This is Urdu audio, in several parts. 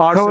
8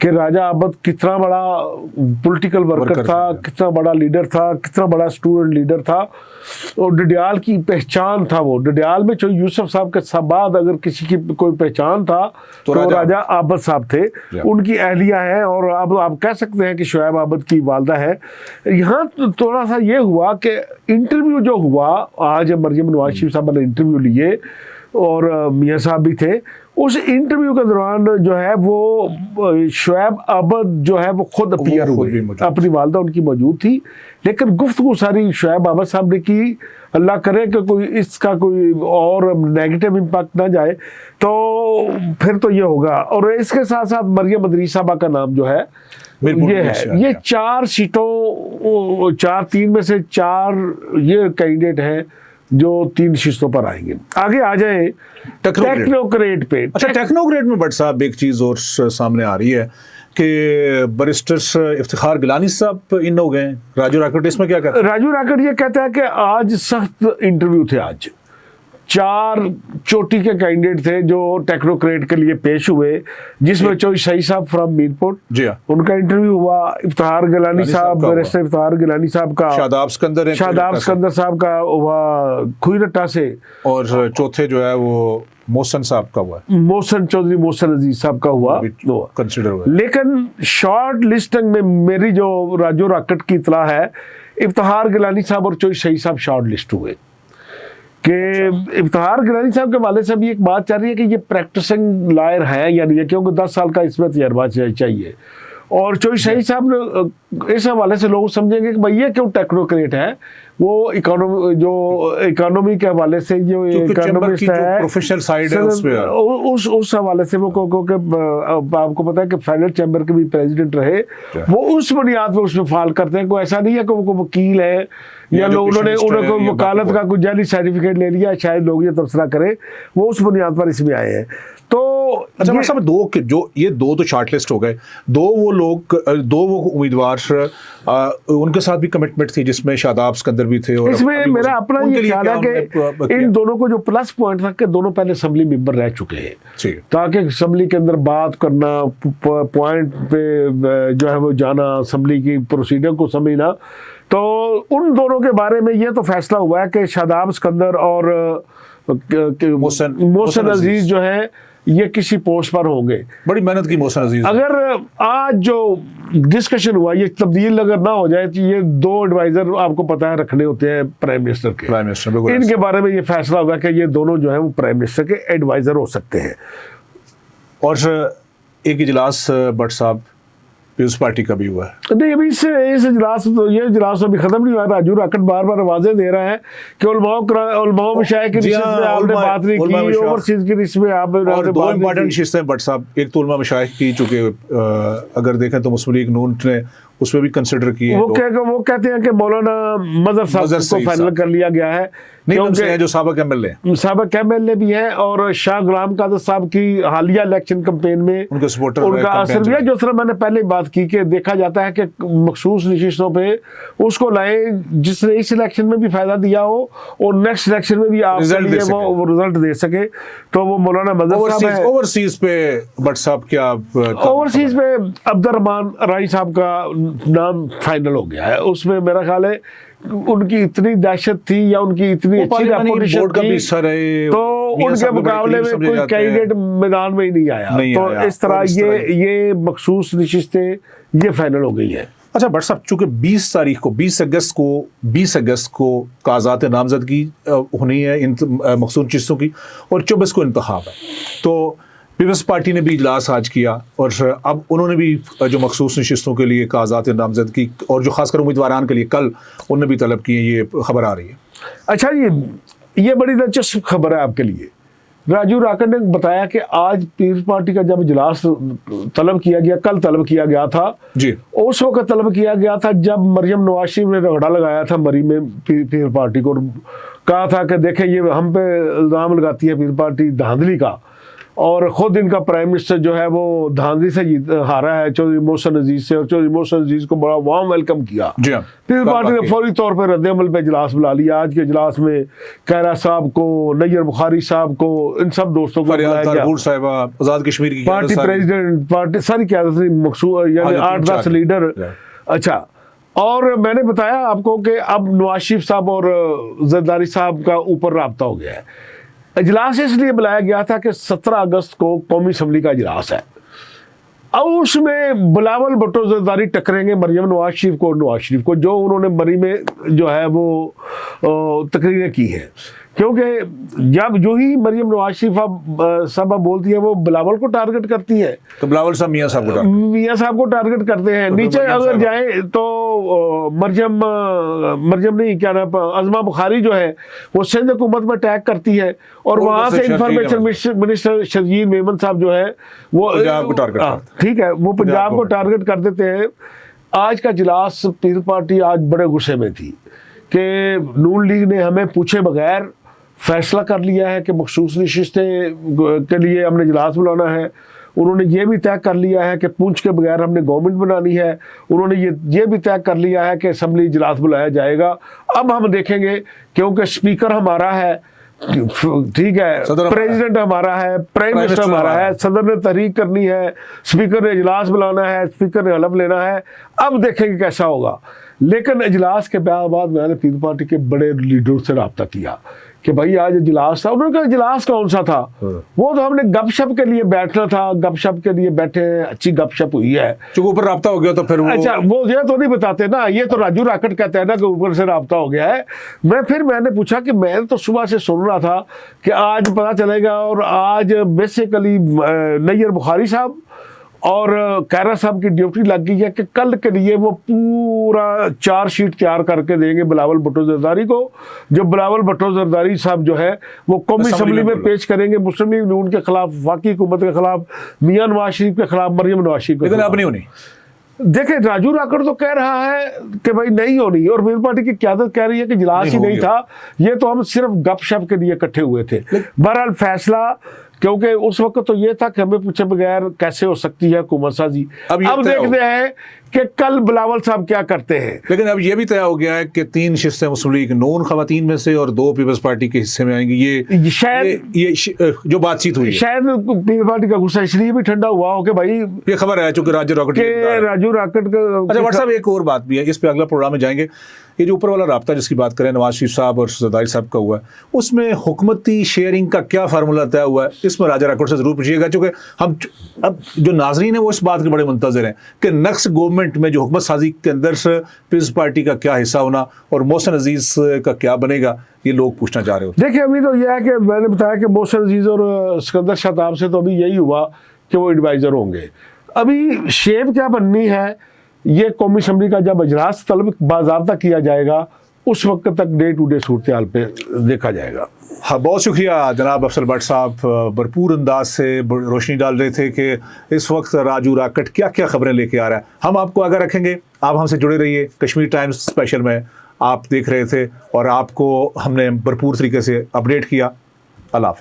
کہ راجہ عابد کتنا بڑا پولیٹیکل ورکر تھا، کتنا بڑا لیڈر تھا، کتنا بڑا اسٹوڈنٹ لیڈر تھا، اور ڈڈیال کی پہچان تھا وہ. ڈڈیال میں جو یوسف صاحب کے بعد اگر کسی کی کوئی پہچان تھا تو راجہ عابد صاحب تھے. ان کی اہلیہ ہیں، اور اب آپ کہہ سکتے ہیں کہ شعیب عابد کی والدہ ہے. یہاں تھوڑا سا یہ ہوا کہ انٹرویو جو ہوا آج مریم نواز شریف صاحب نے انٹرویو لیے اور میاں صاحب بھی تھے. اس انٹرویو کے دوران جو ہے وہ شعیب عابد جو ہے وہ خود اپیئر ہوئے، اپنی والدہ ان کی موجود تھی، لیکن گفتگو ساری شعیب عابد صاحب نے کی. اللہ کرے کہ کوئی اس کا کوئی اور نیگیٹو امپیکٹ نہ جائے تو پھر تو یہ ہوگا. اور اس کے ساتھ ساتھ مریم ادریس صاحبہ کا نام جو ہے یہ ہے. یہ 4 سیٹوں 3 میں سے 4 یہ کینڈیڈیٹ ہیں جو 3 نشستوں پر آئیں گے. آگے آ جائیں ٹیکنوکریٹ پہ. اچھا ٹیکنوکریٹ میں بٹ صاحب ایک چیز اور سامنے آ رہی ہے کہ بیرسٹر افتخار گیلانی صاحب ان ہو گئے. راجو راکٹ اس میں کیا کہتے ہیں؟ راجو راکٹ یہ کہتا ہے کہ آج سخت انٹرویو تھے. آج 4 چوٹی کے کینڈیڈیٹ تھے جو ٹیکنوکریٹ کے لیے پیش ہوئے، جس میں چوئی شاہی صاحب فرام میرپور، ان کا انٹرویو ہوا. افتخار گیلانی صاحب، بیرسٹر افتخار گیلانی صاحب کا، شاداب سکندر صاحب کا ہوا کھوئی رٹا سے، اور چوتھے جو ہے وہ محسن صاحب کا ہوا، محسن چودھری محسن عزیز صاحب کا ہوا کنسیڈر ہوا. لیکن شارٹ لسٹنگ میں میری جو راجو راکٹ کی اطلاع ہے، افتخار گیلانی صاحب اور چوئی شاہی صاحب شارٹ لسٹ ہوئے. کہ افتخار گیلانی صاحب کے والے سے بھی ایک بات چل رہی ہے کہ یہ پریکٹسنگ لائر ہیں یا نہیں، کیونکہ 10 سال کا اس میں تجربہ چاہیے. اور چوئی شاہی صاحب نے اس حوالے سے لوگ سمجھیں گے کہ بھائی یہ کیوں ٹیکنوکریٹ ہے. وہ اکانومی کے حوالے سے جو اکانومسٹ ہے پروفیشنل سائیڈ ہے اس حوالے سے وہ آپ کو پتا ہے کہ فیڈرل چیمبر کے بھی پریزیڈنٹ رہے، وہ اس بنیاد پہ اس میں فعال کرتے ہیں. کوئی ایسا نہیں ہے کہ وہ وکیل ہے یا انہوں نے وکالت کا کوئی جعلی سرٹیفکیٹ لے لیا، شاید لوگ یہ تبصرہ کریں، وہ اس بنیاد پر اس میں آئے ہیں. تو اچھا صاحب دو تو شارٹ لسٹ ہو گئے. دو وہ امیدوار ان کے ساتھ بھی کمٹمنٹ تھی جس میں شاداب سکندر بھی تھے. اور اس میں میرا اپنا یہ خیال ہے کہ ان دونوں کو جو پلس پوائنٹ تھا کہ دونوں پہلے اسمبلی ممبر رہ چکے ہیں، تاکہ اسمبلی کے اندر بات کرنا، پوائنٹ پہ جو ہے وہ جانا، اسمبلی کی پروسیڈر کو سمجھنا. تو ان دونوں کے بارے میں یہ تو فیصلہ ہوا ہے کہ شاداب سکندر اور محسن عزیز جو ہے یہ کسی پوسٹ پر ہوں گے. بڑی محنت کی محسن عزیز. اگر آج جو ڈسکشن ہوا یہ تبدیل اگر نہ ہو جائے تو یہ 2 ایڈوائزر آپ کو پتا ہے رکھنے ہوتے ہیں پرائم منسٹر کے، ان کے بارے میں یہ فیصلہ ہوا کہ یہ دونوں جو ہیں وہ پرائم منسٹر کے ایڈوائزر ہو سکتے ہیں. اور ایک اجلاس بٹ صاحب پیپلز پارٹی کا بھی ہوا ہے. نہیں ابھی اس اجلاس یہ اجلاس ابھی ختم نہیں ہوا. راجو راکٹ بار بار واضح دے رہا ہے کہ علماء مشائخ کی نشست میں آپ نے بات نہیں کی، اوورسیز کی نشست میں آپ نے اور 2 امپورٹنٹ نشستیں بٹ صاحب. ایک تو علماء مشائخ کی، چونکہ اگر دیکھیں تو مسلم لیگ نون نے اس میں بھی کنسیڈر کی ہے. وہ کہتے ہیں کہ مولانا مظہر صاحب کو فائنل کر لیا گیا ہے، جو سابق ایم ایل اے بھی ہیں، اور شاہ غلام قادر صاحب کی حالیہ الیکشن کمپین میں ان کے سپورٹر ان کا اثر بھی ہے. جو طرح میں نے پہلے بات کی کہ دیکھا جاتا ہے کہ مخصوص نشستوں پہ اس کو لائیں جس نے اس الیکشن میں بھی فائدہ دیا ہو اور نیکسٹ الیکشن میں بھی آپ کے لیے وہ رزلٹ دے سکے. تو وہ مولانا مظہر صاحب ہے. اوورسیز پہ بٹ صاحب کیا؟ اوورسیز پہ عبد الرحمان رائی صاحب کا نام فائنل ہو گیا ہے. اس میں میرا خیال ہے ان کی اتنی دہشت تھی یا ان کی اتنی اچھی ریپوٹیشن تھی تو ان کے مقابلے میں کوئی کینڈیڈیٹ میدان میں ہی نہیں آیا. تو اس طرح یہ مخصوص نشستیں یہ فائنل ہو گئی ہے. اچھا بٹ صاحب چونکہ 20 اگست کو کاغذات نامزدگی ہونی ہے ان مخصوص نشستوں کی، اور 24 کو انتخاب ہے، تو پیپلز پارٹی نے بھی اجلاس آج کیا اور اب انہوں نے بھی جو مخصوص نشستوں کے لیے کاغذات نامزدگی اور جو خاص کر امیدواران کے لیے کل انہوں نے بھی طلب کی ہے، یہ خبر آ رہی ہے. اچھا یہ بڑی دلچسپ خبر ہے آپ کے لیے. راجو راکٹ نے بتایا کہ آج پیپلز پارٹی کا جب اجلاس طلب کیا گیا، کل طلب کیا گیا تھا جی، اس وقت طلب کیا گیا تھا جب مریم نواز شریف نے رگڑا لگایا تھا مری میں پیپلز پارٹی کو، کہا تھا کہ دیکھیں یہ ہم پہ الزام لگاتی ہے پیپلز پارٹی دھاندلی کا، اور خود ان کا پرائم منسٹر جو ہے وہ دھاندلی سے ہارا ہے چودھری محسن عزیز سے, اور چودھری محسن عزیز کو بڑا وارم ویلکم کیا. جی ہاں, پیپلز پارٹی نے فوری طور پہ رد عمل پہ اجلاس بلا لیا. آج کے اجلاس میں کیرا صاحب کو, نیر بخاری صاحب کو, ان سب دوستوں کو بلایا گیا. صاحبہ, آزاد کشمیر کی پارٹی پریزیڈنٹ, پارٹی ساری قیادت مقصود یعنی 8-10 لیڈر. اچھا, اور میں نے بتایا آپ کو کہ اب نواز شریف صاحب اور زرداری صاحب کا اوپر رابطہ ہو گیا ہے. اجلاس اس لیے بلایا گیا تھا کہ 17 اگست کو قومی اسمبلی کا اجلاس ہے, اور اس میں بلاول بھٹو زرداری ٹکریں گے مریم نواز شریف کو, جو انہوں نے مری میں جو ہے وہ تقریریں کی ہیں. کیونکہ جب جو ہی مریم نواز شریف صاحبہ بولتی ہے وہ بلاول کو ٹارگٹ کرتی ہے, تو بلاول صاحب میاں صاحب کو ٹارگٹ کرتے ہیں. نیچے اگر جائیں تو مریم نہیں, کیا نام, عظما بخاری جو ہے وہ سندھ حکومت میں اٹیک کرتی ہے, اور وہاں سے انفارمیشن منسٹر شرجیل میمن صاحب جو ہے وہ ٹھیک ہے وہ پنجاب کو ٹارگٹ کر دیتے ہیں. آج کا اجلاس پیپلز پارٹی آج بڑے غصے میں تھی کہ نون لیگ نے ہمیں پوچھے بغیر فیصلہ کر لیا ہے کہ مخصوص نشستیں کے لیے ہم نے اجلاس بلانا ہے. انہوں نے یہ بھی طے کر لیا ہے کہ پوچھ کے بغیر ہم نے گورنمنٹ بنانی ہے. انہوں نے یہ بھی طے کر لیا ہے کہ اسمبلی اجلاس بلایا جائے گا. اب ہم دیکھیں گے, کیونکہ اسپیکر ہمارا ہے, ٹھیک ہے, پریزیڈنٹ ہمارا ہے, پرائم منسٹر ہمارا ہے, صدر نے تحریک کرنی ہے, اسپیکر نے اجلاس بلانا ہے, اسپیکر نے حلف لینا ہے. اب دیکھیں گے کیسا ہوگا. لیکن اجلاس کے بعد میں نے پیپلز پارٹی کے بڑے لیڈروں سے رابطہ کیا کہ بھائی آج اجلاس تھا. انہوں نے کہا اجلاس کون سا تھا, وہ تو ہم نے گپ شپ کے لیے بیٹھنا تھا, گپ شپ کے لیے بیٹھے ہیں, اچھی گپ شپ ہوئی ہے. چونکہ اوپر رابطہ ہو گیا تو پھر اچھا وہ یہ تو نہیں بتاتے نا, یہ تو راجو راکٹ کہتے ہیں نا کہ اوپر سے رابطہ ہو گیا ہے. میں نے پوچھا کہ میں تو صبح سے سن رہا تھا کہ آج پتہ چلے گا, اور آج بیسیکلی نیر بخاری صاحب اور کیرا صاحب کی ڈیوٹی لگ گئی ہے کہ کل کے لیے وہ پورا 4 شیٹ تیار کر کے دیں گے بلاول بھٹو زرداری کو, جو بلاول بھٹو زرداری صاحب جو ہے وہ قومی اسمبلی میں پیش کریں گے مسلم لیگ نون کے خلاف, وفاقی حکومت کے خلاف, میاں نواز شریف کے خلاف, مریم نواز شریف کے خلاف. نہیں ہونی. دیکھیں راجو راکڑ تو کہہ رہا ہے کہ بھائی نہیں ہونی, اور پیپلز پارٹی کی قیادت کہہ رہی ہے کہ اجلاس ہی نہیں تھا, یہ تو ہم صرف گپ شپ کے لیے اکٹھے ہوئے تھے. بہرحال فیصلہ, کیونکہ اس وقت تو یہ تھا کہ ہمیں پوچھے بغیر کیسے ہو سکتی ہے حکومت سازی. اب دیکھتے ہیں کہ کل بلاول صاحب کیا کرتے ہیں. لیکن اب یہ بھی طے ہو گیا ہے کہ 3 نشستیں مسلم لیگ نون خواتین میں سے اور 2 پیپلز پارٹی کے حصے میں آئیں گی. یہ شاید یہ جو بات چیت ہوئی ہے, شاید پیپلز پارٹی کا غصہ اس لیے بھی ٹھنڈا ہوا ہو کہ بھائی یہ خبر ہے چونکہ راجو راکٹ کا. اچھا وٹ صاحب, ایک اور بات بھی ہے, اس پہ اگلا پروگرام میں جائیں گے. یہ جو اوپر والا رابطہ جس کی بات کریں نواز شریف صاحب اور زرداری صاحب کا ہوا ہے, اس میں حکومتی شیئرنگ کا کیا فارمولہ طے ہوا ہے, اس میں راجہ راکڑ سے ضرور پوچھیے گا. چونکہ ہم اب جو ناظرین ہیں وہ اس بات کے بڑے منتظر ہیں کہ نیکسٹ گورنمنٹ میں جو حکومت سازی کے اندر سے پیپلز پارٹی کا کیا حصہ ہونا اور محسن عزیز کا کیا بنے گا, یہ لوگ پوچھنا چاہ رہے ہوتے. دیکھیں ابھی تو یہ ہے کہ میں نے بتایا کہ محسن عزیز اور سکندر شہتاب سے تو ابھی یہی ہوا کہ وہ ایڈوائزر ہوں گے. ابھی شیپ کیا بننی ہے یہ قومی اسمبلی کا جب اجلاس طلب باضابطہ کیا جائے گا اس وقت تک ڈے ٹو ڈے صورتحال پہ دیکھا جائے گا. ہاں, بہت شکریہ جناب افضل بٹ صاحب, بھرپور انداز سے روشنی ڈال رہے تھے کہ اس وقت راجو راکٹ کیا کیا خبریں لے کے آ رہا ہے. ہم آپ کو آگاہ رکھیں گے, آپ ہم سے جڑے رہیے. کشمیر ٹائمز اسپیشل میں آپ دیکھ رہے تھے اور آپ کو ہم نے بھرپور طریقے سے اپڈیٹ کیا. اللہ حافظ.